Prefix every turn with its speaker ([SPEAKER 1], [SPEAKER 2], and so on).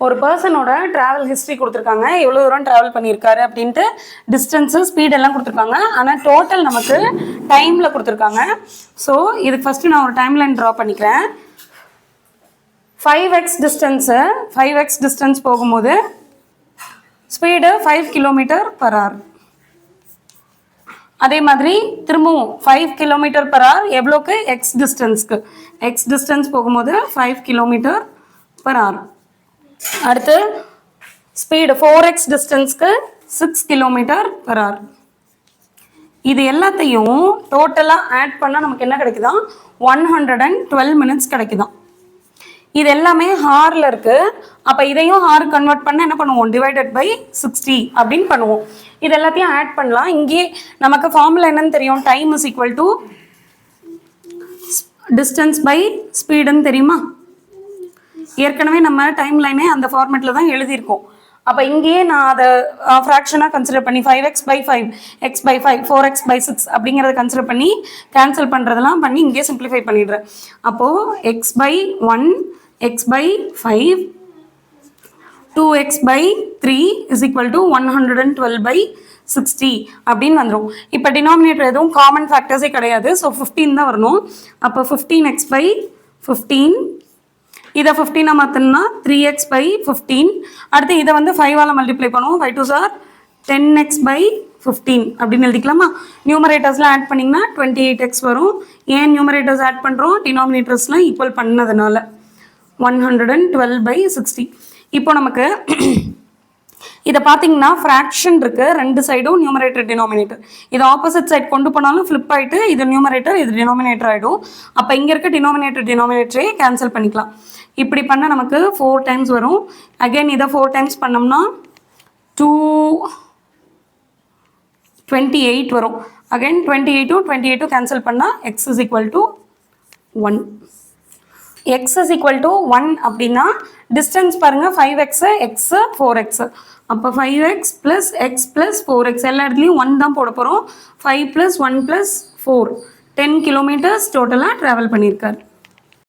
[SPEAKER 1] ஒரு பர்சனோட travel history கொடுத்துருக்காங்க, எவ்வளோ தூரம் ட்ராவல் பண்ணியிருக்காரு அப்படின்ட்டு, டிஸ்டன்ஸு ஸ்பீடெல்லாம் கொடுத்துருக்காங்க. ஆனால் டோட்டல் நமக்கு டைமில் கொடுத்துருக்காங்க. ஸோ இதுக்கு ஃபஸ்ட்டு நான் ஒரு டைம் லைன் ட்ரா பண்ணிக்கிறேன். 5x டிஸ்டன்ஸு 5x டிஸ்டன்ஸ் போகும்போது ஸ்பீடு 5 km/h. அதே மாதிரி திரும்பவும் 5 km/h எவ்வளோக்கு? எக்ஸ் டிஸ்டன்ஸ்க்கு. எக்ஸ் டிஸ்டன்ஸ் போகும்போது 5 km/h. அடுத்து ஸ்பீடு 4x டிஸ்டன்ஸ்க்கு 6 km/h. இது எல்லாத்தையும் டோட்டலாக ஆட் பண்ணால் நமக்கு என்ன கிடைக்குதான்? 112 minutes கிடைக்குதான். இது எல்லாமே ஹாரில் இருக்குது. அப்போ இதையும் ஹார் கன்வெர்ட் பண்ண என்ன பண்ணுவோம்? டிவைடட் பை 60 அப்படின்னு பண்ணுவோம். இது எல்லாத்தையும் ஆட் பண்ணலாம். இங்கே நமக்கு ஃபார்முலா என்னன்னு தெரியும்? Time is equal to distance by ஸ்பீடுன்னு தெரியுமா? ஏற்கனவே நம்ம டைம் லைனே அந்த ஃபார்மேட்டில் தான் எழுதியிருக்கோம். அப்போ இங்கேயே நான் அதை ஃப்ராக்ஷனாக கன்சிடர் பண்ணி 5x/5, x/5, 4x/6 அப்படிங்கிறத கன்சிடர் பண்ணி கேன்சல் பண்ணுறதெல்லாம் பண்ணி இங்கேயே சிம்பிளிஃபை பண்ணிடுறேன். அப்போது x/1, x/5, 2x/3 is equal to 112/60 அப்படின்னு வந்துடும். இப்போ டினாமினேட்டர் எதுவும் காமன் ஃபேக்டர்ஸே கிடையாது. ஸோ 15 தான் வரணும். அப்போ 15x/15, இதை 15 மாற்றணும்னா 3x/15. அடுத்து இதை வந்து 5ஆல் மல்டிப்ளை பண்ணுவோம். 5 2s are 10x/15 அப்படின்னு எழுதிக்கலாமா? நியூமரேட்டர்ஸ்லாம் ஆட் பண்ணிங்கன்னா 28x வரும். ஏன் நியூமரேட்டர்ஸ் ஆட் பண்ணுறோம்? டினாமினேட்டர்ஸ்லாம் ஈக்குவல் பண்ணதுனால. 112/60. இப்போ நமக்கு இதை பார்த்தீங்கன்னா ஃப்ராக்ஷன் இருக்குது, ரெண்டு சைடும் நியூமரேட்டர் டினாமினேட்டர். இது ஆப்போசிட் சைட் கொண்டு போனாலும் ஃப்ளிப் ஆகிட்டு இது நியூமரேட்டர் இது டினாமினேட்டர் ஆகிடும். அப்போ இங்கே இருக்க டினாமினேட்டரே கேன்சல் பண்ணிக்கலாம். இப்படி பண்ணால் நமக்கு 4 times வரும். அகெயின் இதை 4 times பண்ணோம்னா 228 வரும். அகெயின் 28 கேன்சல் பண்ணால் x is equal to 1. x is equal to 1 அப்படின்னா டிஸ்டன்ஸ் பாருங்கள் 5x, x 4x. அப்போ 5x + x + 4x எல்லா இடத்துலையும் 1 தான் போட போகிறோம். 5 + 1 + 4 10 km டோட்டலாக ட்ராவல் பண்ணியிருக்காரு.